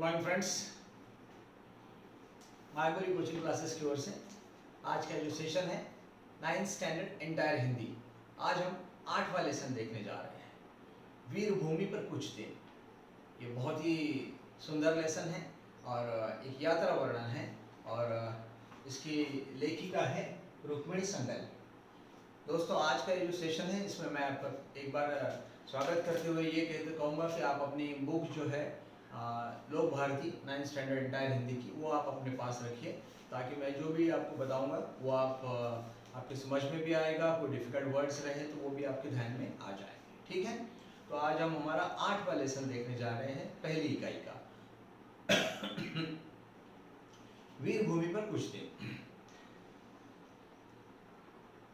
Morning friends, मायगोरी coaching classes की ओर से आज का जो सेशन है 9th स्टैंडर्ड एंटायर हिंदी। आज हम 8वां लेसन देखने जा रहे हैं, वीर भूमि पर कुछ दिन। ये बहुत ही सुंदर लेसन है और एक यात्रा वर्णन है और इसकी लेखिका है रुक्मिणी संगल। दोस्तों, आज का ये जो सेशन है इसमें मैं आपका एक बार स्वागत करते हुए ये कहूँगा कि आप अपनी बुक जो है लोक Bharti 9th standard entire Hindi की, वो आप अपने पास रखिए ताकि मैं जो भी आपको बताऊंगा वो आपके समझ में भी आएगा। कोई डिफिकल्ट वर्ड्स रहे तो वो भी आपके ध्यान में आ जाएंगे। ठीक है, तो आज हम हमारा 8वां लेसन देखने जा रहे हैं, पहली इकाई का वीर भूमि पर कुछ दिन।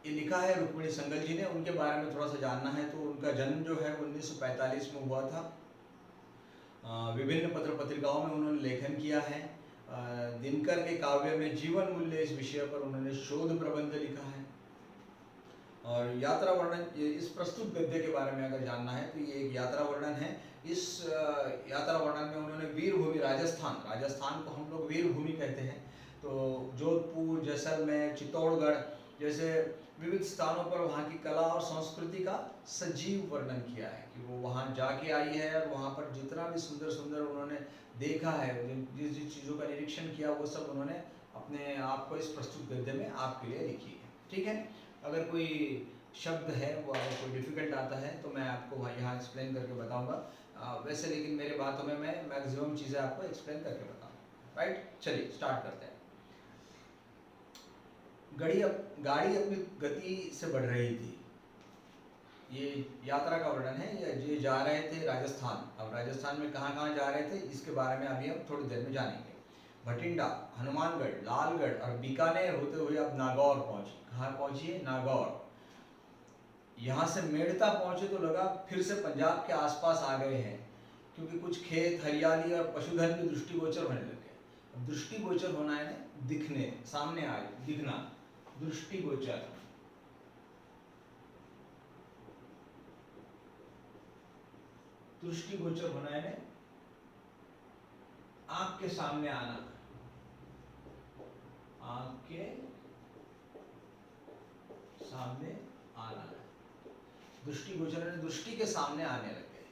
ये लिखा है रुक्मिणी संगल जी ने। उनके बारे में थोड़ा सा जानना है तो उनका जन्म जो है 1945 में हुआ था। विभिन्न पत्र पत्रिकाओं में उन्होंने लेखन किया है। दिनकर के काव्य में जीवन मूल्य इस विषय पर उन्होंने शोध प्रबंध लिखा है। और यात्रा वर्णन, इस प्रस्तुत गद्य के बारे में अगर जानना है तो ये एक यात्रा वर्णन है। इस यात्रा वर्णन में उन्होंने वीर भूमि राजस्थान को हम लोग वीर भूमि कहते हैं, तो जोधपुर, जैसलमेर, चित्तौड़गढ़ जैसे विविध स्थानों पर वहाँ की कला और संस्कृति का सजीव वर्णन किया है कि वो वहाँ जाके आई है और वहाँ पर जितना भी सुंदर सुंदर उन्होंने देखा है, जिस जिस चीज़ों का निरीक्षण किया, वो सब उन्होंने अपने आप को इस प्रस्तुत गद्य में आपके लिए लिखी है। ठीक है, अगर कोई शब्द है वो अगर कोई डिफिकल्ट आता है तो मैं आपको यहाँ एक्सप्लेन करके बताऊँगा। वैसे लेकिन मेरे बातों में मैं मैक्सिमम चीज़ें आपको एक्सप्लेन करके बताऊँगा। राइट, चलिए स्टार्ट करते हैं। गाड़ी अपनी गति से बढ़ रही थी। ये यात्रा का वर्णन है। ये जा रहे थे राजस्थान। अब राजस्थान में कहाँ कहाँ जा रहे थे इसके बारे में अभी हम थोड़ी देर में जानेंगे। भटिंडा, हनुमानगढ़, लालगढ़ और बीकानेर होते हुए अब नागौर पहुंचे। कहाँ पहुंची? नागौर। यहाँ से मेड़ता पहुंचे तो लगा फिर से पंजाब के आसपास आ गए हैं, क्योंकि कुछ खेत, हरियाली और पशुधन भी दृष्टिगोचर होने लगे। अब दृष्टिगोचर होना है ना, दिखने, सामने आए, दिखना, दृष्टिगोचर। दृष्टिगोचर होना है ना, आंख के सामने आना, आंख के सामने आना। दृष्टिगोचर है, दृष्टि के सामने आने लग गए,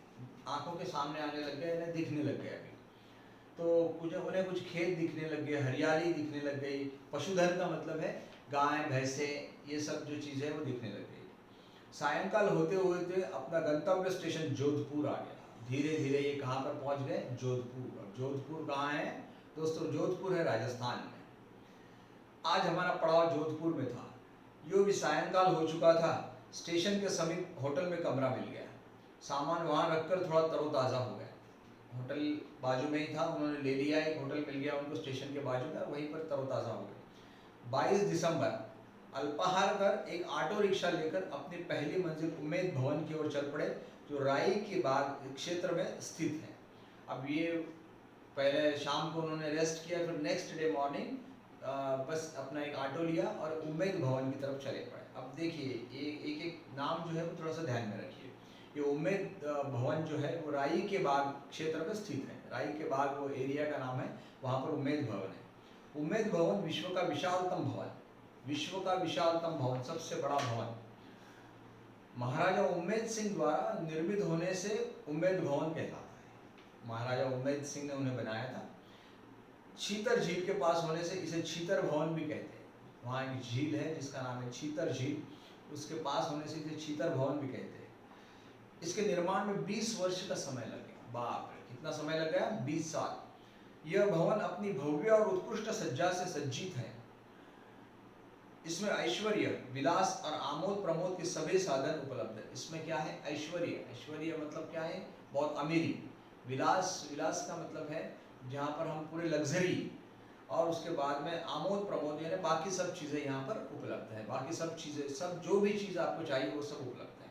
आंखों के सामने आने लग गए, इन्हें दिखने लग गए। अभी तो उन्हें कुछ खेत दिखने लग गए, हरियाली दिखने लग गई। पशुधन का मतलब है गाय, भैंसे, ये सब जो चीजें वो दिखने लग गई। सायंकाल होते होते अपना गंतव्य स्टेशन जोधपुर आ गया। धीरे धीरे ये कहाँ पर पहुंच गए? जोधपुर। और जोधपुर कहाँ है दोस्तों? जोधपुर है राजस्थान में। आज हमारा पड़ाव जोधपुर में था। यो भी सायंकाल हो चुका था। स्टेशन के समीप होटल में कमरा मिल गया। सामान वहाँ रखकर थोड़ा तरोताज़ा हो गया। होटल बाजू में ही था, उन्होंने ले लिया, एक होटल मिल गया उनको स्टेशन के बाजू में, वहीं पर तरोताज़ा हो गए। 22 दिसंबर अल्पाहार कर एक ऑटो रिक्शा लेकर अपनी पहली मंजिल उम्मेद भवन की ओर चल पड़े, जो राई के बाग क्षेत्र में स्थित है। अब ये पहले शाम को उन्होंने रेस्ट किया, फिर नेक्स्ट डे मॉर्निंग बस अपना एक ऑटो लिया और उम्मेद भवन की तरफ चले पड़े। अब देखिए एक एक नाम जो है वो थोड़ा सा ध्यान में रखिए। ये उम्मेद भवन जो है वो राई के बाग क्षेत्र में स्थित है। राई के बाग वो एरिया का नाम है, वहाँ पर उम्मेद भवन है। उम्मेद भवन विश्व का विशालतम भवन, विश्व का विशालतम भवन, सबसे बड़ा भवन, महाराजा उम्मेद सिंह द्वारा निर्मित होने से उम्मेद भवन कहलाता है। महाराजा उम्मेद सिंह ने उन्हें बनाया था। छीतर झील के पास होने से इसे छीतर भवन भी कहते हैं। वहाँ एक झील है जिसका नाम है छीतर झील, उसके पास होने से इसे छीतर भवन भी कहते हैं। इसके निर्माण में 20 वर्ष का समय लग गया। बाप रे, कितना समय लग गया? 20 साल। यह भवन अपनी भव्य और उत्कृष्ट सज्जा से सज्जित है। इसमें ऐश्वर्य, विलास और आमोद प्रमोद के सभी साधन उपलब्ध है। इसमें क्या है? ऐश्वर्य। ऐश्वर्य मतलब क्या है? बहुत अमीरी। विलास, विलास का मतलब है जहाँ पर हम पूरे लग्जरी, और उसके बाद में आमोद प्रमोद यानी बाकी सब चीज़ें यहाँ पर उपलब्ध है। बाकी सब चीज़ें, सब जो भी चीज़ आपको चाहिए वो सब उपलब्ध है।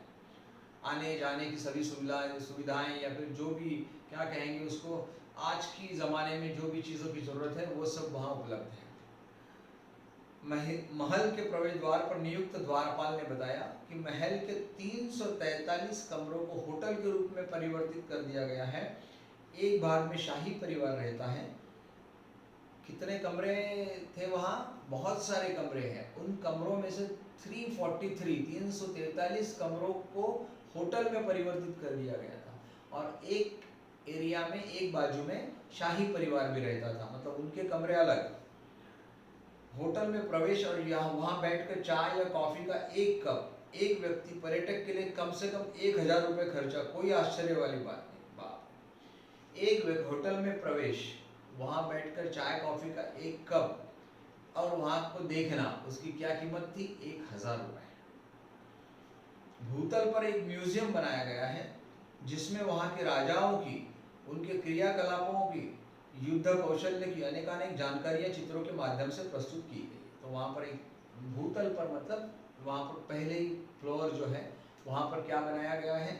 आने जाने की सभी सुविधाएं या फिर जो भी क्या कहेंगे उसको, आज की ज़माने में जो भी चीज़ों की ज़रूरत है वो सब वहाँ उपलब्ध है। महल के प्रवेश द्वार पर नियुक्त द्वारपाल ने बताया कि महल के 343 कमरों को होटल के रूप में परिवर्तित कर दिया गया है। एक भाग में शाही परिवार रहता है। कितने कमरे थे वहाँ? बहुत सारे कमरे हैं। उन कमरों में से 343 कमरों को होटल में परिवर्तित कर दिया गया था और एक एरिया में, एक बाजू में शाही परिवार भी रहता था, मतलब उनके कमरे अलग। होटल में प्रवेश और यहाँ वहाँ बैठकर चाय या कॉफी का एक कप, एक व्यक्ति पर्यटक के लिए कम से कम 1,000 रुपये खर्चा। कोई आश्चर्य वाली बात नहीं। बाप, एक होटल में प्रवेश, वहाँ बैठकर चाय कॉफी का एक कप और वहाँ को देखना, उसकी क्या कीमत थी? 1,000 रुपये। भूतल पर एक म्यूजियम बनाया गया है जिसमें वहाँ के राजाओं की, उनके क्रियाकलापों की, युद्ध कौशल्य की अनेकानेक जानकारियाँ चित्रों के माध्यम से प्रस्तुत की गई। तो वहाँ पर एक भूतल पर, मतलब वहाँ पर पहले ही फ्लोर जो है वहाँ पर क्या बनाया गया है?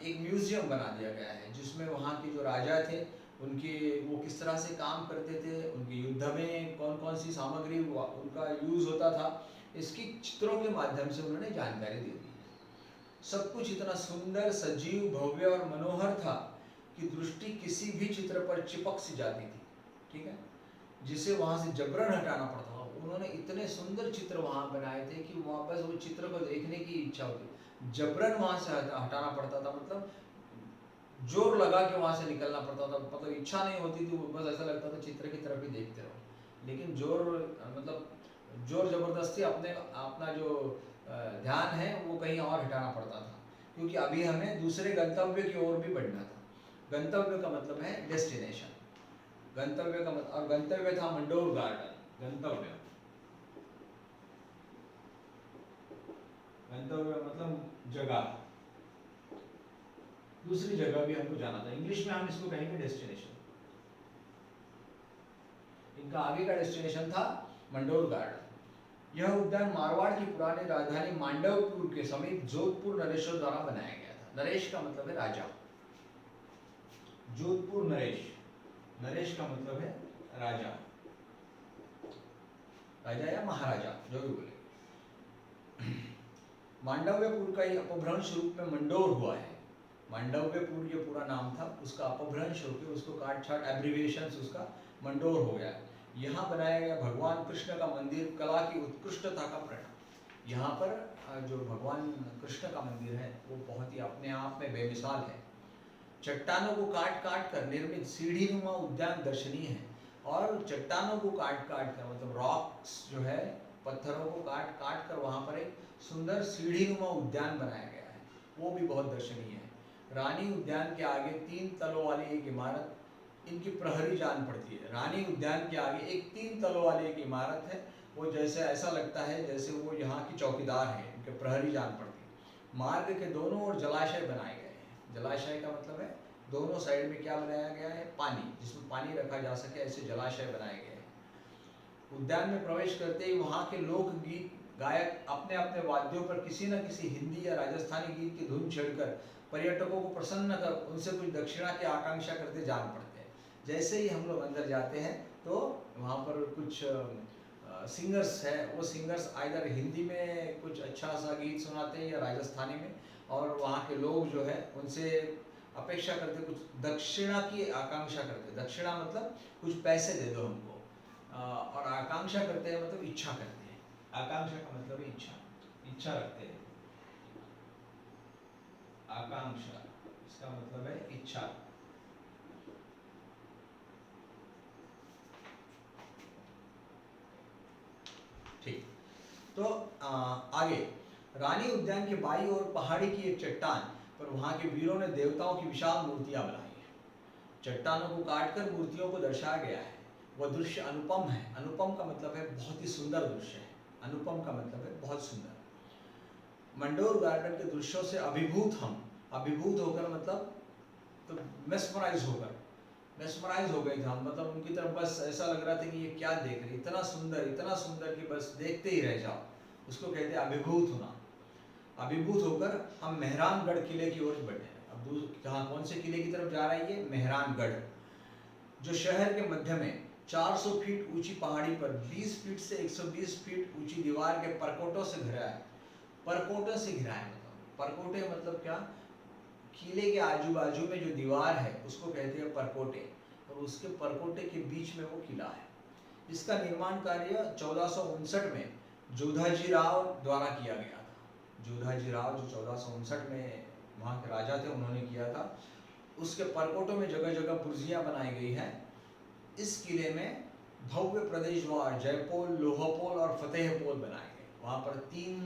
एक म्यूजियम बना दिया गया है जिसमें वहाँ के जो राजा थे उनके, वो किस तरह से काम करते थे, उनके युद्ध में कौन कौन सी सामग्री उनका यूज़ होता था, इसकी चित्रों के माध्यम से उन्होंने जानकारी दे दी है। सब कुछ इतना सुंदर, सजीव, भव्य और मनोहर था कि दृष्टि किसी भी चित्र पर चिपक सी जाती थी, ठीक है, जिसे वहाँ से जबरन हटाना पड़ता था। उन्होंने इतने सुंदर चित्र वहाँ बनाए थे कि वापस वो चित्र को देखने की इच्छा होती, जबरन वहाँ से हटाना पड़ता था, मतलब जोर लगा के वहाँ से निकलना पड़ता था, मतलब इच्छा नहीं होती थी, बस ऐसा लगता था चित्र की तरफ ही देखते रहो। लेकिन जोर जबरदस्ती अपना जो ध्यान है वो कहीं और हटाना पड़ता था, क्योंकि अभी हमें दूसरे गंतव्य की ओर भी बढ़ना था। गंतव्य का मतलब है डेस्टिनेशन। गंतव्य का मतलब, और गंतव्य था मंडोर गार्डन। गंतव्य मतलब जगह, दूसरी जगह भी हमको जाना था। इंग्लिश में हम इसको कहेंगे डेस्टिनेशन। इनका आगे का डेस्टिनेशन था मंडोर गार्डन। यह उद्यान मारवाड़ की पुरानी राजधानी मांडवपुर के समीप जोधपुर नरेश्वर द्वारा बनाया गया था। नरेश का मतलब है राजा, जोधपुर नरेश, नरेश का मतलब है राजा, राजा या महाराजा जो भी बोले। मांडव्यपुर का ही अपभ्रंश रूप में मंडोर हुआ है। मांडव्यपुर ये पूरा नाम था, उसका अपभ्रंश होकर उसको काट छाट एब्रिविएशन उसका मंडोर हो गया। यहाँ बनाया गया भगवान कृष्ण का मंदिर कला की उत्कृष्टता का परिणाम। यहाँ पर जो भगवान कृष्ण का मंदिर है वो बहुत ही अपने आप में बेमिसाल है। चट्टानों को काट काट कर निर्मित सीढ़ी नुमा उद्यान दर्शनीय है। और चट्टानों को काट काट कर, मतलब रॉक्स जो है, पत्थरों को काट काट कर वहाँ पर एक सुंदर सीढ़ी नुमा उद्यान बनाया गया है, वो भी बहुत दर्शनीय है। रानी उद्यान के आगे 3 तलों वाली एक इमारत, इनकी प्रहरी जान पड़ती है। रानी उद्यान के आगे एक 3 तलों वाली एक इमारत है, वो जैसे ऐसा लगता है जैसे वो यहाँ की चौकीदार है, इनके प्रहरी जान पड़ती है। मार्ग के दोनों ओर जलाशय बनाए गए हैं। जलाशय का मतलब है दोनों साइड में क्या बनाया गया है? पानी, जिसमें पानी रखा जा सके, ऐसे जलाशय बनाए गए हैं। उद्यान में प्रवेश करते ही वहाँ के लोकगीत गायक अपने अपने वाद्यों पर किसी न किसी हिंदी या राजस्थानी गीत की धुन छेड़कर पर्यटकों को प्रसन्न कर उनसे कुछ दक्षिणा की आकांक्षा करते जान पड़ते हैं। जैसे ही हम लोग अंदर जाते हैं तो वहाँ पर कुछ सिंगर्स है, वो सिंगर्स आइदर हिंदी में कुछ अच्छा सा गीत सुनाते हैं या राजस्थानी में, और वहाँ के लोग जो है उनसे अपेक्षा करते, कुछ दक्षिणा की आकांक्षा करते। दक्षिणा मतलब कुछ पैसे दे दो हमको, और आकांक्षा करते हैं मतलब इच्छा करते हैं। आकांक्षा का मतलब है इच्छा, इच्छा रखते हैं। आकांक्षा इसका मतलब है इच्छा। ठीक, तो आगे रानी उद्यान के बाई ओर पहाड़ी की एक चट्टान पर वहां के वीरों ने देवताओं की विशाल मूर्तियां बनाई हैं। चट्टानों को काटकर मूर्तियों को दर्शाया गया है। वह दृश्य अनुपम है। अनुपम का मतलब है बहुत ही सुंदर दृश्य है। अनुपम का मतलब है बहुत सुंदर। मंडोर गार्डन के दृश्यों से अभिभूत हम, अभिभूत होकर मतलब तो मेस्मराइज होकर, मेस्मराइज हो गए थे हम, मतलब उनकी तरफ बस ऐसा लग रहा था कि ये क्या देख रहे, इतना सुंदर कि बस देखते ही रह जाओ। उसको कहते हैं अभिभूत होना। अभिभूत होकर हम मेहरानगढ़ किले की ओर बढ़े। अब कहाँ, कौन से किले की तरफ जा रही है? मेहरानगढ़, जो शहर के मध्य में 400 फीट ऊंची पहाड़ी पर 20 फीट से 120 फीट ऊंची दीवार के परकोटों से घिरा है। परकोटों से घिरा है, मतलब परकोटे मतलब क्या? किले के आजू बाजू में जो दीवार है उसको कहते हैं परकोटे, और उसके परकोटे के बीच में वो किला है। इसका निर्माण कार्य 1459 में जोधाजी राव द्वारा किया गया था। जोधाजी राव जो 1459 में वहाँ के राजा थे, उन्होंने किया था। उसके परकोटों में जगह जगह बुर्जियाँ बनाई गई हैं। इस किले में भव्य प्रदेश द्वार जयपोल, लोहापोल और फतेहपोल बनाए गए। वहाँ पर 3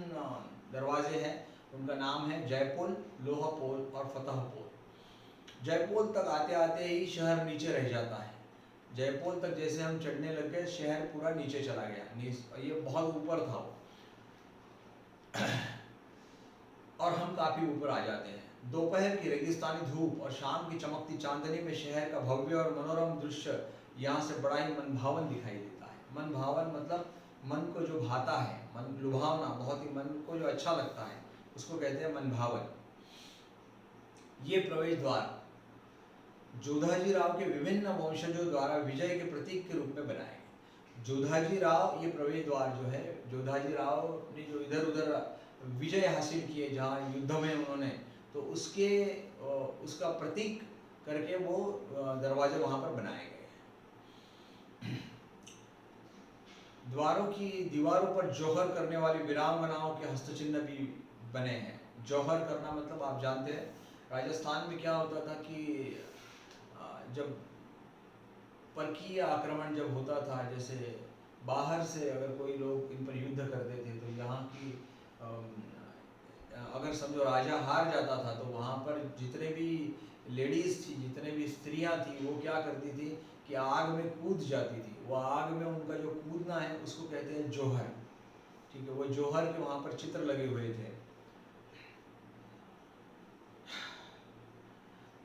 दरवाजे हैं, उनका नाम है जयपोल, लोहापोल और फतेहपोल। जयपोल तक आते आते ही शहर नीचे रह जाता है। जयपोल तक जैसे हम चढ़ने लग गए, शहर पूरा नीचे चला गया। ये बहुत ऊपर था वो और हम काफ़ी ऊपर आ जाते हैं। दोपहर की रेगिस्तानी धूप और शाम की चमकती चांदनी में शहर का भव्य और मनोरम दृश्य यहाँ से बड़ा ही मनभावन दिखाई देता है। मनभावन मतलब मन को जो भाता है, मन लुभावना, बहुत ही मन को जो अच्छा लगता है, उसको कहते हैं मनभावन। ये प्रवेश द्वार जोधाजी राव के विभिन्न वंशजों द्वारा विजय के प्रतीक के रूप में बनाए गए। जोधाजी राव, ये प्रवेश द्वार जो है, जोधाजी राव ने जो इधर उधर विजय हासिल किए जहाँ युद्ध में उन्होंने, तो उसका प्रतीक करके वो दरवाजे वहाँ पर बनाए गए। द्वारों की दीवारों पर जौहर करने वाली वीरांगनाओं के हस्तचिन्ह भी बने हैं। जौहर करना मतलब आप जानते हैं, राजस्थान में क्या होता था कि जब परकीय आक्रमण जब होता था, जैसे बाहर से अगर कोई लोग इन पर युद्ध करते थे, तो यहाँ की अगर समझो राजा हार जाता था, तो वहाँ पर जितने भी लेडीज़ थी, जितने भी स्त्रियाँ थी, वो क्या करती थी कि आग में कूद जाती थी। वो आग में उनका जो कूदना है उसको कहते हैं जौहर। ठीक है, वो जौहर के वहाँ पर चित्र लगे हुए थे।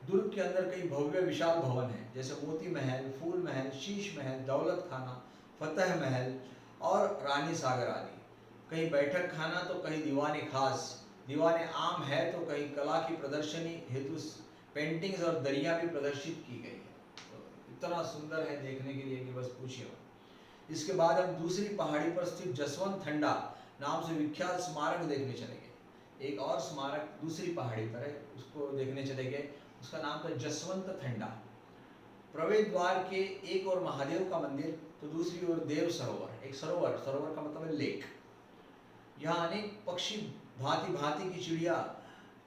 दुर्ग के अंदर कई भव्य विशाल भवन हैं, जैसे मोती महल, फूल महल, शीश महल, दौलत खाना, फतेह महल और रानी सागर आदि। कहीं बैठक खाना तो कहीं दीवाने खास, दीवाने आम है तो कहीं कला की प्रदर्शनी हेतु पेंटिंग्स और दरिया भी प्रदर्शित की गई है। तो इतना सुंदर है देखने के लिए कि बस पूछिए मत। इसके बाद हम दूसरी पहाड़ी पर स्थित जसवंत ठंडा नाम से विख्यात स्मारक देखने चले गए। एक और स्मारक दूसरी पहाड़ी पर है, उसको देखने चले गए। उसका नाम था जसवंत ठंडा। प्रवेश द्वार के एक और महादेव का मंदिर, तो दूसरी ओर देव सरोवर। एक सरोवर, सरोवर का मतलब है लेक। यहाँ अनेक पक्षी, भांति भांति की चिड़िया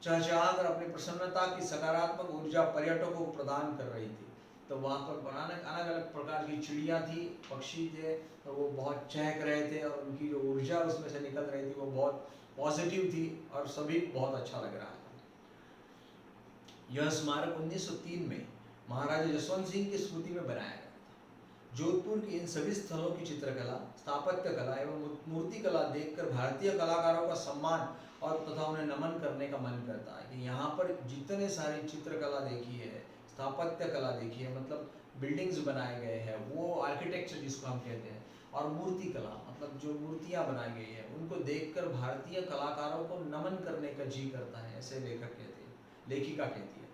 चहचहाकर अपनी प्रसन्नता की सकारात्मक ऊर्जा पर्यटकों को प्रदान कर रही थी। तो वहाँ पर अलग अलग प्रकार की चिड़िया थी, पक्षी थे, तो वो बहुत चहक रहे थे और उनकी जो ऊर्जा उसमें से निकल रही थी वो बहुत पॉजिटिव थी और सभी बहुत अच्छा लग रहा था। यह स्मारक 1903 में महाराजा जसवंत सिंह की स्मृति में बनाया गया था। जोधपुर के इन सभी स्थलों की चित्रकला, स्थापत्य कला एवं मूर्ति कला देखकर भारतीय कलाकारों का सम्मान और तथा उन्हें नमन करने का मन करता है कि यहाँ पर जितने सारी चित्रकला देखी है, स्थापत्य कला देखी है, मतलब बिल्डिंग्स बनाए गए हैं, वो आर्किटेक्चर जिसको हम कहते हैं, और मूर्ति कला मतलब जो मूर्तियाँ बनाई गई है, उनको देखकर भारतीय कलाकारों को नमन करने का जी करता है, ऐसे लेखक कहते हैं, लेखिका कहती है।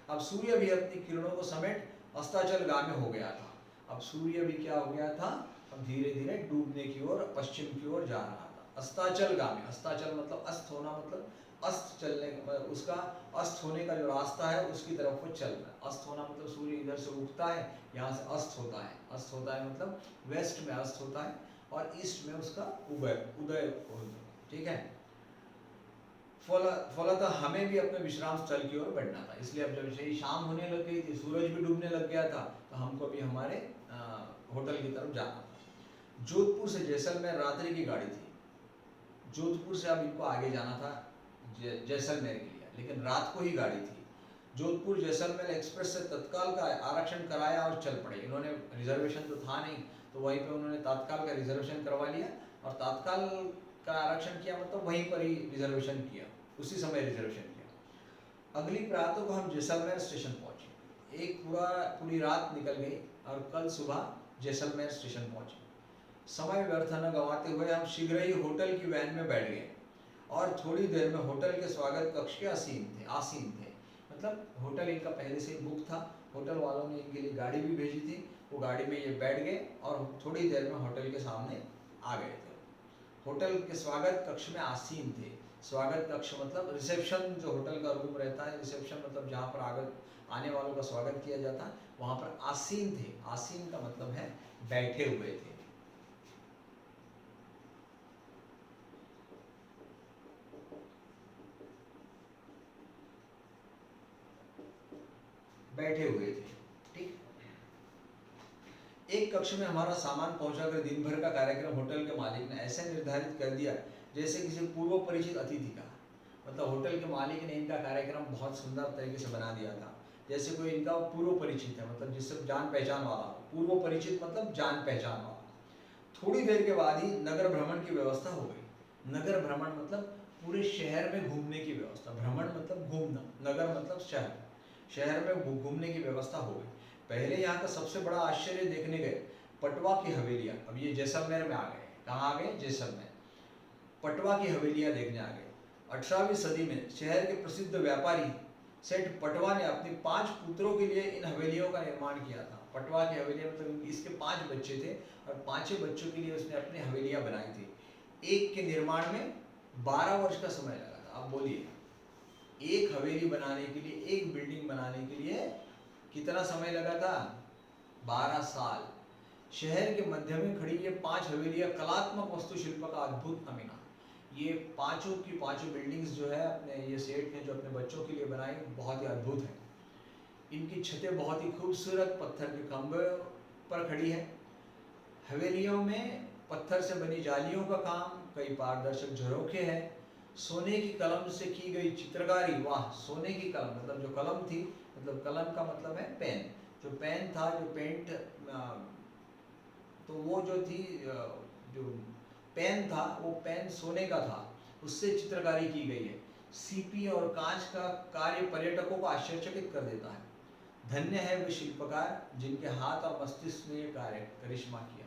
अब सूर्य भी अपनी किरणों को समेट अस्ताचलगामी हो गया था। अब सूर्य भी क्या हो गया था, अब धीरे धीरे डूबने की ओर, पश्चिम की ओर जा रहा था। अस्ताचलगामी, अस्ताचल मतलब अस्त होना, मतलब अस्त चलने, उसका अस्त होने का जो रास्ता है उसकी तरफ वो चल रहा है। अस्त होना मतलब सूर्य इधर से उगता है, यहाँ से अस्त होता है। अस्त होता है मतलब वेस्ट में अस्त होता है और ईस्ट में उसका उदय होता है। ठीक है, फलतः हमें भी अपने विश्राम स्थल की ओर बढ़ना था। इसलिए अब जब से शाम होने लग गई थी, सूरज भी डूबने लग गया था, तो हमको भी हमारे होटल की तरफ जाना था। जोधपुर से जैसलमेर रात्रि की गाड़ी थी। जोधपुर से अब इनको आगे जाना था जैसलमेर के लिए, लेकिन रात को ही गाड़ी थी। जोधपुर जैसलमेर एक्सप्रेस से तत्काल का आरक्षण कराया और चल पड़े। इन्होंने रिजर्वेशन तो था नहीं, तो वहीं पे उन्होंने तत्काल का रिजर्वेशन करवा लिया और तत्काल का आरक्षण किया, मतलब वहीं पर ही रिजर्वेशन किया, उसी समय रिजर्वेशन किया। अगली प्रातः को हम जैसलमेर स्टेशन पहुंचे। एक पूरी रात निकल गई और कल सुबह जैसलमेर स्टेशन पहुंचे। समय व्यर्थ न गंवाते हुए हम शीघ्र ही होटल की वैन में बैठ गए और थोड़ी देर में होटल के स्वागत कक्ष के आसीन थे। मतलब होटल इनका पहले से ही बुक था, होटल वालों ने इनके लिए गाड़ी भी भेजी थी, वो गाड़ी में ये बैठ गए और थोड़ी देर में होटल के सामने आ गए थे। होटल के स्वागत कक्ष में आसीन थे। स्वागत कक्ष मतलब रिसेप्शन, जो होटल का रूम रहता है, रिसेप्शन मतलब जहाँ पर आने वालों का स्वागत किया जाता है, वहाँ पर आसीन थे। आसीन का मतलब है बैठे हुए थे। बैठे हुए थे, ठीक। एक कक्ष में हमारा सामान पहुंचाकर दिन भर का कार्यक्रम होटल के मालिक ने ऐसे निर्धारित कर दिया जैसे किसी पूर्व परिचित अतिथि का। मतलब होटल के मालिक ने इनका कार्यक्रम बहुत सुंदर तरीके से बना दिया था, जैसे कोई इनका पूर्व परिचित है, मतलब जिससे जान पहचान वाला। पूर्व परिचित मतलब जान पहचान वाला। थोड़ी देर के बाद ही नगर भ्रमण की व्यवस्था हो गई। नगर भ्रमण मतलब पूरे शहर में घूमने की व्यवस्था। भ्रमण मतलब घूमना, नगर मतलब शहर। शहर में घूमने की व्यवस्था हो गई। पहले यहाँ का सबसे बड़ा आश्चर्य देखने गए पटवा की हवेलियाँ। अब ये जैसलमेर में आ गए। कहाँ आ गए? जैसलमेर। पटवा की हवेलियाँ देखने आ गए। 18वीं सदी में शहर के प्रसिद्ध व्यापारी सेठ पटवा ने अपने 5 पुत्रों के लिए इन हवेलियों का निर्माण किया था। पटवा की हवेलियाँ मतलब इसके 5 बच्चे थे और 5 बच्चों के लिए उसने अपनी हवेलियाँ बनाई थी। एक के निर्माण में 12 वर्ष का समय लगा था। आप बोलिए, एक हवेली बनाने के लिए, एक बिल्डिंग बनाने के लिए कितना समय लगा था? 12 साल। शहर के मध्य में खड़ी ये 5 हवेलियां कलात्मक वास्तुशिल्प का अद्भुत नमूना। ये पांचों की पांचों बिल्डिंग्स जो है अपने ये सेठ ने जो अपने बच्चों के लिए बनाई, बहुत ही अद्भुत है। इनकी छतें बहुत ही खूबसूरत पत्थर के खंभे पर खड़ी है। हवेलियों में पत्थर से बनी जालियों का काम, कई पारदर्शक झरोखे हैं। सोने की कलम से की गई चित्रकारी, वाह! सोने की कलम मतलब जो कलम थी, मतलब कलम का मतलब है पेन। जो पेन था, जो पेंट, तो वो जो थी, जो पेन था वो पेन सोने का था, उससे चित्रकारी की गई है। सीपी और कांच का कार्य पर्यटकों को आश्चर्यचकित कर देता है। धन्य है वे शिल्पकार जिनके हाथ और मस्तिष्क ने ये कार्य करिश्मा किया।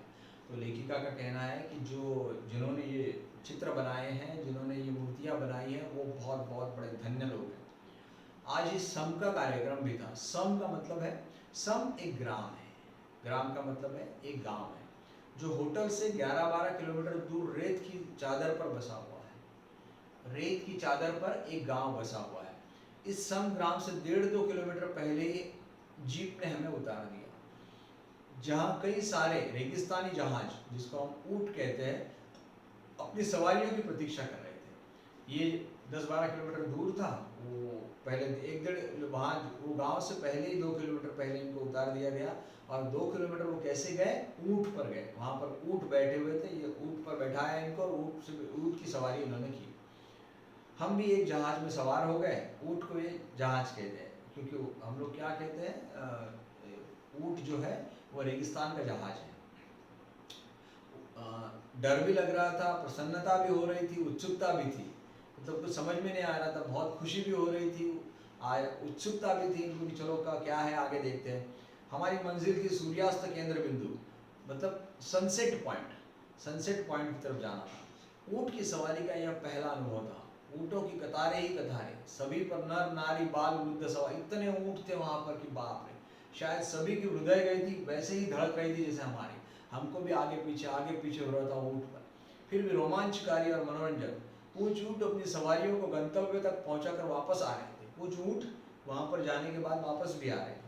तो लेखिका का कहना है कि जिन्होंने ये चित्र बनाए हैं, जिन्होंने ये मूर्तियाँ बनाई हैं, वो बहुत बहुत बड़े धन्य लोग हैं। आज इस सम का कार्यक्रम भी था। सम का मतलब है, सम एक ग्राम है। ग्राम का मतलब है एक गांव है, जो होटल से 11-12 किलोमीटर दूर रेत की चादर पर बसा हुआ है। रेत की चादर पर एक गांव बसा हुआ है। इस सम ग्राम से 1.5-2 किलोमीटर पहले जीप ने हमें उतार दिया, जहाँ कई सारे रेगिस्तानी जहाज, जिसको हम ऊँट कहते हैं, अपनी सवारियों की प्रतीक्षा कर रहे थे। ये 10-12 किलोमीटर दूर था। वो पहले 1-1.5 वहाँ, वो गांव से पहले ही 2 किलोमीटर पहले इनको उतार दिया गया। और 2 किलोमीटर वो कैसे गए? ऊँट पर गए। वहाँ पर ऊँट बैठे हुए थे, ये ऊँट पर बैठाया इनको और ऊँट की सवारी इन्होंने की। हम भी एक जहाज में सवार हो गए। ऊँट को ये जहाज कहते हैं, क्योंकि हम लोग क्या कहते हैं, ऊँट जो है वो रेगिस्तान का जहाज है। डर भी लग रहा था, प्रसन्नता भी हो रही थी, उत्सुकता भी थी। मतलब कुछ समझ में नहीं आ रहा था, बहुत खुशी भी हो रही थी, उत्सुकता भी थी इनको कि चलो का क्या है, आगे देखते हैं। हमारी मंजिल थी सूर्यास्त केंद्र बिंदु, मतलब सनसेट पॉइंट। सनसेट पॉइंट की तरफ जाना था। ऊँट की सवारी का यह पहला अनुभव था। ऊँटों की कतारें ही कतारें, सभी पर नर नारी बाल वृद्ध सवार। इतने ऊँट थे वहाँ पर कि बाप रे! शायद सभी की हृदय गई थी, वैसे ही धड़क रही थी जैसे हमारी। हमको भी आगे पीछे हो रहा था ऊँट पर। फिर भी रोमांचकारी और मनोरंजक। कुछ ऊँट अपनी सवारियों को गंतव्य तक पहुंचाकर वापस आ रहे थे। कुछ ऊँट वहां पर जाने के बाद वापस भी आ रहे थे।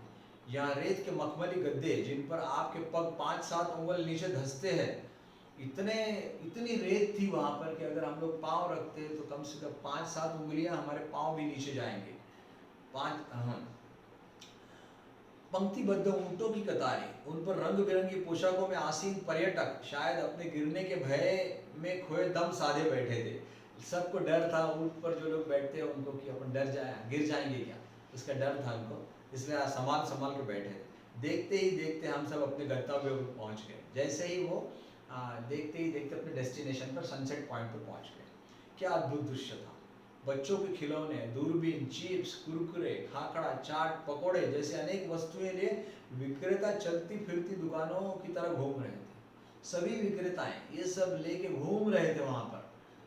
यहाँ रेत के मखमली गद्दे, जिन पर आपके पग 5-7 उंगल नीचे धंसते हैं, इतनी रेत थी वहां पर कि अगर हम लोग पाँव रखते तो कम से कम 5-7 उंगलियां हमारे पाँव भी नीचे जाएंगे। पंक्तिबद्ध ऊँटों की कतारें, उन पर रंग बिरंगी पोशाकों में आसीन पर्यटक शायद अपने गिरने के भय में खोए दम साधे बैठे थे। सबको डर था ऊँट पर जो लोग बैठते हैं उनको कि अपन गिर जाएंगे क्या, इसका डर था उनको, इसलिए संभाल के बैठे थे। देखते ही देखते हम सब अपने गंतव्य पर पहुँच गए। जैसे ही वो देखते ही देखते अपने डेस्टिनेशन पर, सनसेट पॉइंट पर पहुँच गए। क्या अद्भुत दृश्य था! बच्चों के खिलौने, दूरबीन, चिप्स, कुरकुरे, खाकड़ा, चाट, पकोड़े जैसे अनेक वस्तुएं लिए विक्रेता चलती फिरती दुकानों की तरह घूम रहे थे। सभी विक्रेताएं ये सब लेके घूम रहे थे वहां पर।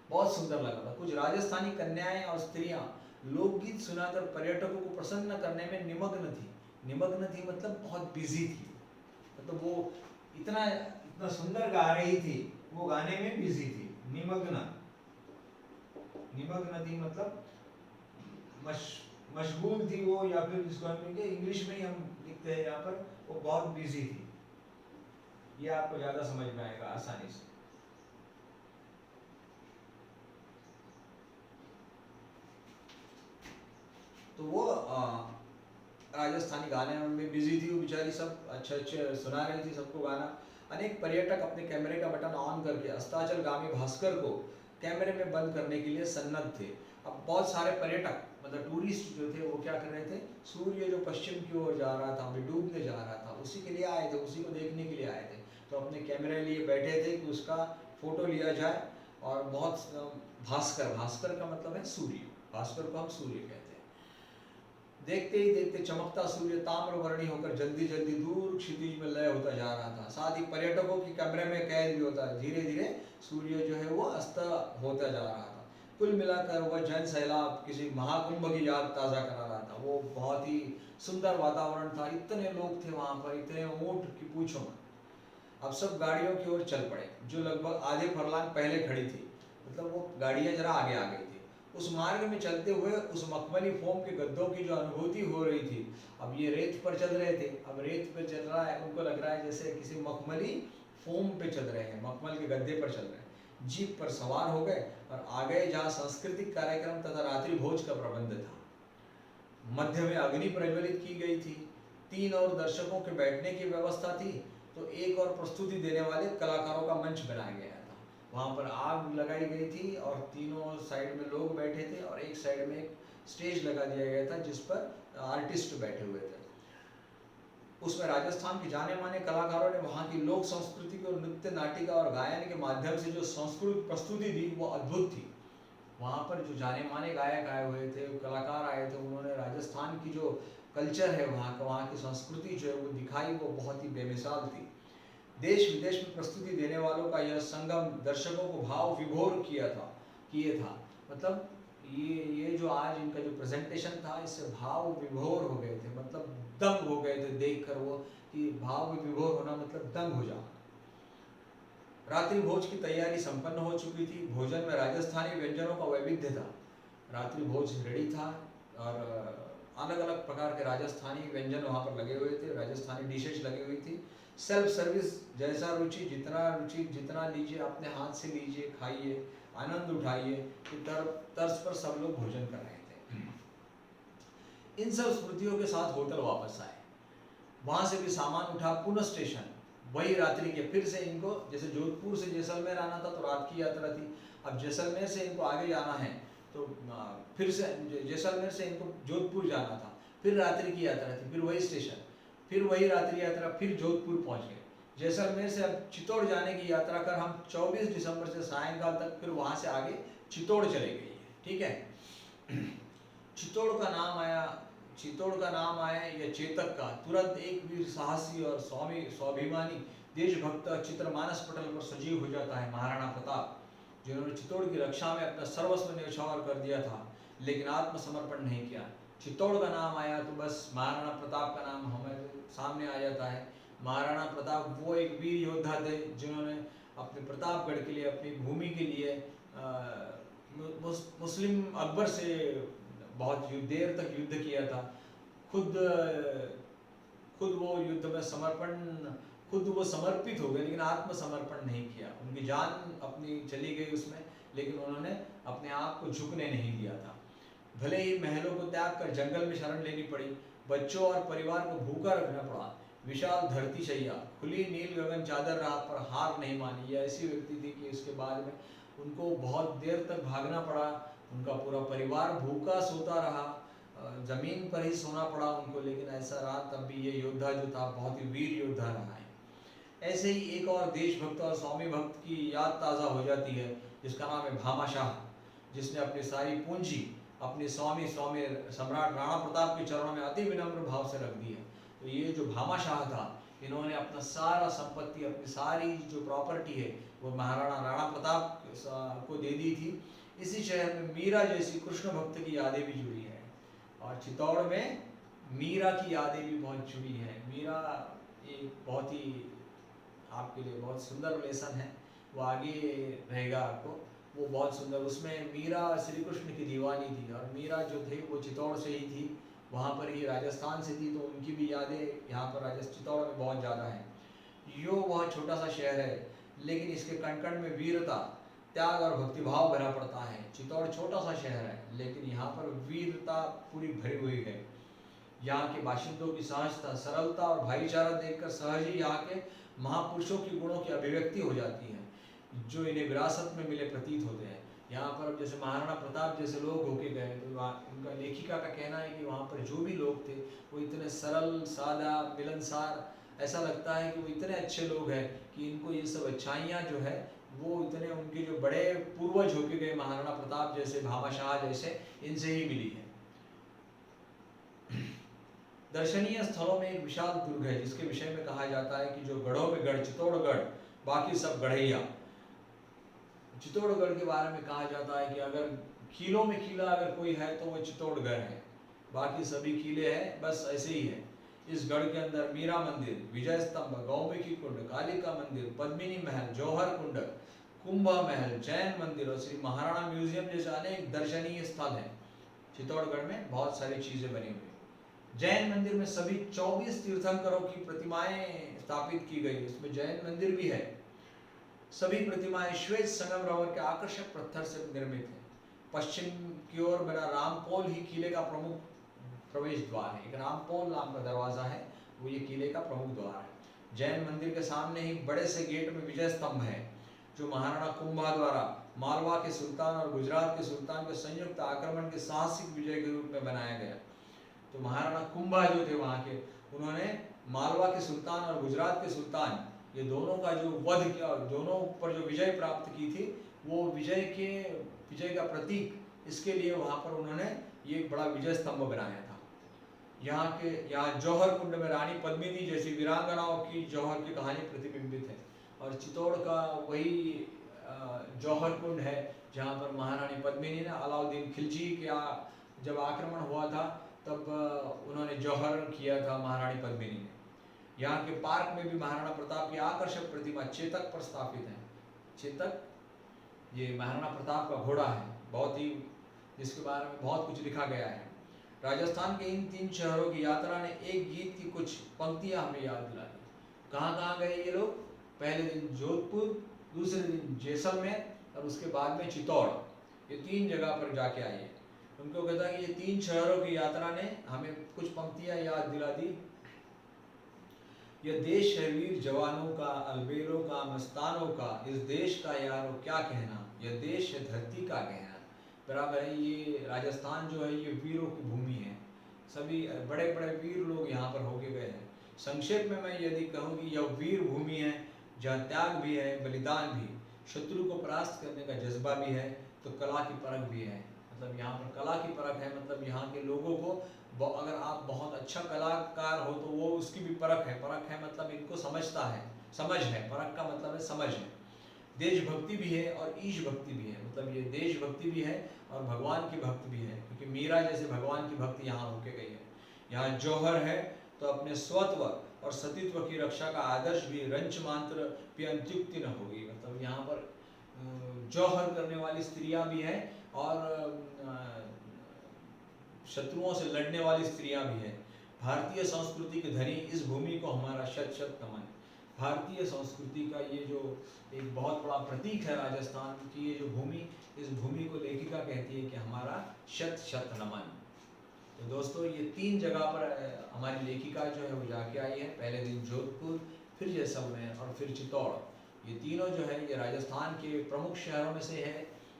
बहुत सुंदर लगा था। कुछ राजस्थानी कन्याएं और स्त्रियां लोकगीत सुनाकर पर्यटकों को प्रसन्न करने में निमग्न थी। निमग्न थी मतलब बहुत बिजी थी। मतलब वो इतना सुंदर गा रही थी, वो गाने में बिजी थी। निमग्न निमग्न थी मतलब मशगूल थी वो, या फिर जिसको हम कहेंगे इंग्लिश में ही हम लिखते हैं यहाँ पर, वो बहुत बिजी थी। ये आपको ज्यादा समझ में आएगा आसानी से। तो वो राजस्थानी गाने में बिजी थी वो बेचारी, सब अच्छे अच्छे सुना रही थी सबको गाना। अनेक पर्यटक अपने कैमरे का बटन ऑन करके अस्ताचलगामी भास्कर को कैमरे में बंद करने के लिए सन्नद्ध थे। अब बहुत सारे पर्यटक मतलब टूरिस्ट जो थे वो क्या कर रहे थे, सूर्य जो पश्चिम की ओर जा रहा था, अभी डूबने जा रहा था, उसी के लिए आए थे, उसी को देखने के लिए आए थे। तो अपने कैमरे लिए बैठे थे कि उसका फोटो लिया जाए। और बहुत भास्कर, भास्कर का मतलब है सूर्य, भास्कर को हम सूर्य कहते हैं। देखते ही देखते चमकता सूर्य ताम्रवर्णी होकर जल्दी जल्दी दूर क्षितिज में लय होता जा रहा था। साथ ही पर्यटकों की कैमरे में कैद भी होता है। धीरे धीरे सूर्य जो है वो अस्त होता जा रहा था। कुल मिलाकर वह जन सैलाब किसी महाकुंभ की याद ताज़ा करा रहा था। वो बहुत ही सुंदर वातावरण था, इतने लोग थे वहाँ पर, इतने ऊँट की पूछो मत। अब सब गाड़ियों की ओर चल पड़े जो लगभग आधे फरलांग पहले खड़ी थी, मतलब वो गाड़ियाँ जरा आगे आ गई थी। उस मार्ग में चलते हुए उस मखमली फोम के गद्दों की जो अनुभूति हो रही थी, अब ये रेत पर चल रहे थे, अब रेत पर चल रहा है, उनको लग रहा है जैसे किसी मखमली फोम पे चल रहे हैं, मखमल के गद्दे पर चल रहे हैं। जीप पर सवार हो गए और आ गए जहाँ सांस्कृतिक कार्यक्रम तथा रात्रि भोज का प्रबंध था। मध्य में अग्नि प्रज्वलित की गई थी, 3 और दर्शकों के बैठने की व्यवस्था थी। तो एक और प्रस्तुति देने वाले कलाकारों का मंच बनाया गया था। वहाँ पर आग लगाई गई थी और तीनों साइड में लोग बैठे थे और एक साइड में एक स्टेज लगा दिया गया था जिस पर आर्टिस्ट बैठे हुए थे। उसमें राजस्थान के जाने माने कलाकारों ने वहाँ की लोक संस्कृति को नृत्य, नाटिका और गायन के माध्यम से जो सांस्कृतिक प्रस्तुति दी वो अद्भुत थी। वहाँ पर जो जाने माने गायक आए हुए थे, कलाकार आए थे, उन्होंने राजस्थान की जो कल्चर है वहाँ का, वहाँ की संस्कृति जो है वो दिखाई, वो बहुत ही बेमिसाल थी। देश विदेश में प्रस्तुति देने वालों का यह संगम दर्शकों को भाव विभोर किए था। मतलब ये जो आज इनका जो प्रेजेंटेशन था, इससे भाव विभोर हो गए थे, मतलब दंग हो गए थे देखकर वो, कि भाव विभोर होना मतलब दंग हो जाना। रात्रि भोज की तैयारी संपन्न हो चुकी थी। भोजन में राजस्थानी व्यंजनों का वैविध्य था। रात्रि भोज रेडी था और अलग अलग प्रकार के राजस्थानी व्यंजन वहाँ पर लगे हुए थे, राजस्थानी डिशेज लगी हुई थी। सेल्फ सर्विस, जैसा रुचि जितना लीजिए अपने हाथ से लीजिए, खाइए, आनंद उठाइए, कि तर्ज पर सब लोग भोजन कर रहे थे। इन सब स्मृतियों के साथ होटल वापस आए। वहाँ से भी सामान उठा, पुनः स्टेशन, वही रात्रि के। फिर से इनको, जैसे जोधपुर से जैसलमेर आना था तो रात की यात्रा थी, अब जैसलमेर से इनको आगे जाना है तो फिर से जैसलमेर से इनको जोधपुर जाना था, फिर रात्रि की यात्रा थी, फिर वही स्टेशन, फिर वही रात्रि यात्रा, फिर जोधपुर पहुँच गए। जैसलमेर से अब चित्तौड़ जाने की यात्रा कर हम 24 दिसंबर से सायंकाल तक फिर वहाँ से आगे चित्तौड़ चले गई है। ठीक है। चित्तौड़ का नाम आया या चेतक का, तुरंत एक वीर साहसी और स्वाभिमानी देशभक्त चित्रमानस पटल पर सजीव हो जाता है, महाराणा प्रताप, जिन्होंने चित्तौड़ की रक्षा में अपना सर्वस्व न्यौछावर कर दिया था लेकिन आत्मसमर्पण नहीं किया। चित्तौड़ का नाम आया तो बस महाराणा प्रताप का नाम हमारे सामने आ जाता है। महाराणा प्रताप वो एक वीर योद्धा थे जिन्होंने अपने प्रतापगढ़ के लिए, अपनी भूमि के लिए मुस्लिम अकबर से बहुत देर तक युद्ध किया था। खुद वो युद्ध में खुद वो समर्पित हो गए लेकिन आत्मसमर्पण नहीं किया। उनकी जान अपनी चली गई उसमें, लेकिन उन्होंने अपने आप को झुकने नहीं दिया था। भले ही महलों को त्याग कर जंगल में शरण लेनी पड़ी, बच्चों और परिवार को भूखा रखना पड़ा, विशाल धरती शैया, खुली नील गगन चादर राह पर हार नहीं मानी। ये ऐसी व्यक्ति थी कि इसके बाद में उनको बहुत देर तक भागना पड़ा, उनका पूरा परिवार भूखा सोता रहा, जमीन पर ही सोना पड़ा उनको, लेकिन ऐसा रहा तब भी ये योद्धा जो था बहुत ही वीर योद्धा रहा है। ऐसे ही एक और देशभक्त और स्वामी भक्त की याद ताज़ा हो जाती है जिसका नाम है भामाशाह, जिसने अपनी सारी पूंजी अपने स्वामी सम्राट राणा प्रताप के चरणों में अति विनम्र भाव से रख दी है। तो ये जो भामाशाह था, इन्होंने अपना सारा संपत्ति, अपनी सारी जो प्रॉपर्टी है वो महाराणा राणा प्रताप को दे दी थी। इसी शहर में मीरा जैसी कृष्ण भक्त की यादें भी जुड़ी है और चित्तौड़ में मीरा की यादें भी बहुत जुड़ी है। मीरा एक बहुत ही आपके लिए बहुत सुंदर लेसन है, वो आगे रहेगा आपको। वो बहुत सुंदर, उसमें मीरा श्री कृष्ण की दीवानी थी और मीरा जो थी वो चित्तौड़ से ही थी, वहाँ पर ही राजस्थान से थी, तो उनकी भी यादें यहाँ पर राजस्थान चित्तौड़ में बहुत ज़्यादा हैं। यो वह छोटा सा शहर है, लेकिन इसके कण कण में वीरता, त्याग और भक्तिभाव भरा पड़ता है। चित्तौड़ छोटा सा शहर है, लेकिन यहाँ पर वीरता पूरी भरी हुई है। यहाँ के बाशिंदों की सहजता, सरलता और भाईचारा देखकर सहज ही यहाँ के महापुरुषों की गुणों की अभिव्यक्ति हो जाती है, जो इन्हें विरासत में मिले प्रतीत होते हैं। यहाँ पर जैसे महाराणा प्रताप जैसे लोग होके गए, तो उनका लेखिका का कहना है कि वहाँ पर जो भी लोग थे वो इतने सरल, सादा, मिलनसार, ऐसा लगता है कि वो इतने अच्छे लोग हैं कि इनको ये सब अच्छाइयाँ जो है वो इतने उनके जो बड़े पूर्वज होके गए महाराणा प्रताप जैसे, भामाशाह जैसे, इनसे ही मिली है। दर्शनीय स्थलों में एक विशाल दुर्ग है, जिसके विषय में कहा जाता है कि जो गढ़ों में गढ़, चित्तौड़गढ़, बाकी सब गढ़ैया। चित्तौड़गढ़ के बारे में कहा जाता है कि अगर किलों में किला अगर कोई है तो वो चित्तौड़गढ़ है, बाकी सभी किले हैं बस ऐसे ही है। इस गढ़ के अंदर मीरा मंदिर, विजय स्तंभ, गौमुखी कुंड, कालिका मंदिर, पद्मिनी महल, जौहर कुंड, कुंभ महल, जैन मंदिर और श्री महाराणा म्यूजियम जैसे अनेक दर्शनीय स्थल हैं। चित्तौड़गढ़ में बहुत सारी चीजें बनी हुई। जैन मंदिर में सभी 24 तीर्थंकरों की प्रतिमाएं स्थापित की गई, इसमें जैन मंदिर भी है। सभी प्रतिमाएं श्वेत संगमरमर के आकर्षक पत्थर से निर्मित है। पश्चिम की ओर बना रामपोल ही किले का प्रमुख प्रवेश द्वार है। एक रामपोल नाम का दरवाजा है, वो ये किले का प्रमुख द्वार है। जैन मंदिर के सामने ही बड़े से गेट में विजय स्तंभ है, जो महाराणा कुंभा द्वारा मालवा के सुल्तान और गुजरात के सुल्तान के संयुक्त आक्रमण के साहसिक विजय के रूप में बनाया गया। तो महाराणा कुंभा जो थे वहाँ के, उन्होंने मालवा के सुल्तान और गुजरात के सुल्तान, ये दोनों का जो वध किया और दोनों पर जो विजय प्राप्त की थी, वो विजय का प्रतीक, इसके लिए वहाँ पर उन्होंने ये बड़ा विजय स्तंभ बनाया था। यहाँ जौहर कुंड में रानी पद्मिनी जैसी वीरांगनाओं की जौहर की कहानी प्रतिबिंबित है। और चित्तौड़ का वही जौहर कुंड है, जहाँ पर महारानी पद्मिनी ने अलाउद्दीन खिलजी का जब आक्रमण हुआ था तब उन्होंने जौहर किया था महारानी पद्मिनी ने। यहाँ के पार्क में भी महाराणा प्रताप की आकर्षक प्रतिमा चेतक पर स्थापित है। चेतक ये महाराणा प्रताप का घोड़ा है, बहुत ही, जिसके बारे में बहुत कुछ लिखा गया है। राजस्थान के इन 3 शहरों की यात्रा ने एक गीत की कुछ पंक्तियां हमें याद दिला दी। कहाँ कहाँ गए ये लोग? पहले दिन जोधपुर, दूसरे दिन जैसलमेर और उसके बाद में चित्तौड़, ये 3 जगह पर जाके आए। उनको कहता है कि ये 3 शहरों की यात्रा ने हमें कुछ पंक्तियां याद दिला दी। यह देश है वीर जवानों का, अलबेलों का, मस्तानों का, इस देश का यारो क्या कहना, यह देश है धरती का कहना। बराबर है, ये राजस्थान जो है ये वीरों की भूमि है, सभी बड़े बड़े वीर लोग यहाँ पर होके गए हैं। संक्षेप में मैं यदि कहूँ कि यह वीर भूमि है जहाँ त्याग भी है, बलिदान भी, शत्रु को परास्त करने का जज्बा भी है, तो कला की परख भी है। मतलब यहाँ पर कला की परख है, मतलब यहाँ के लोगों को अगर आप बहुत अच्छा कलाकार हो तो वो उसकी भी परख है। परख है मतलब इनको समझता है, समझ है, परख का मतलब है समझ है। देशभक्ति भी है और ईश भक्ति भी है, मतलब ये देशभक्ति भी है और भगवान की भक्ति भी है, क्योंकि मीरा जैसे भगवान की भक्ति यहाँ होके गई है। यहाँ जौहर है तो अपने स्वत्व और सतीत्व की रक्षा का आदर्श भी रंच मात्र भी अंत्युक्ति न होगी। मतलब यहाँ पर जौहर करने वाली स्त्रियां भी हैं और शत्रुओं से लड़ने वाली स्त्रियां भी हैं। भारतीय संस्कृति के धनी इस भूमि को हमारा शत शत नमन। भारतीय संस्कृति का ये जो एक बहुत बड़ा प्रतीक है राजस्थान की ये जो भूमि, इस भूमि को लेखिका कहती है कि हमारा शत शत नमन। तो दोस्तों ये 3 जगह पर हमारी लेखिका जो है वो जाके आई है। पहले दिन जोधपुर, फिर जैसलमेर और फिर चित्तौड़। ये तीनों जो है ये राजस्थान के प्रमुख शहरों में से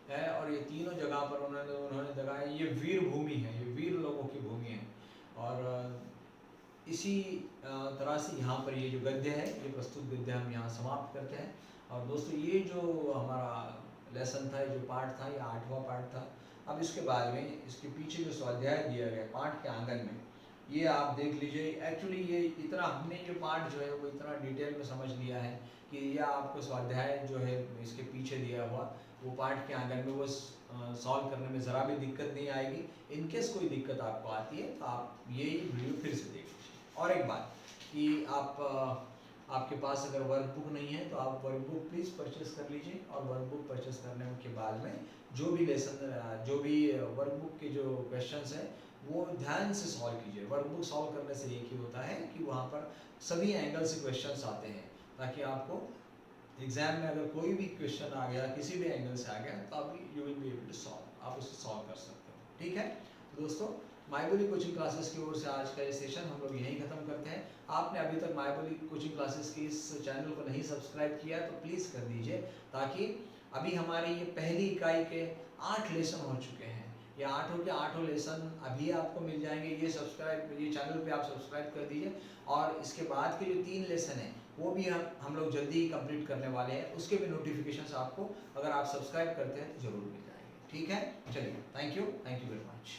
है और ये तीनों जगह पर उन्होंने लगाया। ये वीर भूमि है, ये वीर लोगों की भूमि है। और इसी तरह से यहाँ पर ये जो गद्य है, ये प्रस्तुत गद्य हम यहाँ समाप्त करते हैं। और दोस्तों ये जो हमारा लेसन था, ये जो पाठ था, ये 8वां पाठ था। अब इसके बाद में इसके पीछे जो स्वाध्याय दिया गया पाठ के आंगन में, ये आप देख लीजिए। एक्चुअली ये इतना हमने ये पाठ जो है वो इतना डिटेल में समझ लिया है कि यह आपको स्वाध्याय जो है इसके पीछे दिया हुआ वो पाठ के आंगन में वो सॉल्व करने में ज़रा भी दिक्कत नहीं आएगी। इनकेस कोई दिक्कत आपको आती है तो आप यही वीडियो फिर से देख लीजिए। और एक बात कि आप आपके पास अगर वर्कबुक नहीं है तो आप वर्कबुक प्लीज़ परचेस कर लीजिए, और वर्कबुक परचेस करने के बाद में जो भी लेसन जो भी वर्कबुक के जो क्वेश्चंस हैं वो ध्यान से सॉल्व कीजिए। वर्कबुक सॉल्व करने से एक ही होता है कि वहाँ पर सभी एंगल से क्वेश्चंस आते हैं, ताकि आपको एग्जाम में अगर कोई भी क्वेश्चन आ गया किसी भी एंगल से आ गया तो आप you will be able to solve, आप उसे सॉल्व कर सकते हो। ठीक है तो दोस्तों, मायबोली कोचिंग क्लासेस की ओर से आज का ये सेशन हम लोग यहीं खत्म करते हैं। आपने अभी तक मायबोली कोचिंग क्लासेस की इस चैनल को नहीं सब्सक्राइब किया तो प्लीज़ कर दीजिए, ताकि अभी हमारी ये पहली इकाई के 8 लेसन हो चुके हैं। ये 8 के 8 लेसन अभी आपको मिल जाएंगे। ये चैनल पे आप सब्सक्राइब कर दीजिए, और इसके बाद के जो 3 लेसन हैं वो भी हम लोग जल्दी ही कंप्लीट करने वाले हैं। उसके भी नोटिफिकेशंस आपको अगर आप सब्सक्राइब करते हैं तो ज़रूर मिल जाएंगे। ठीक है, चलिए, थैंक यू वेरी मच।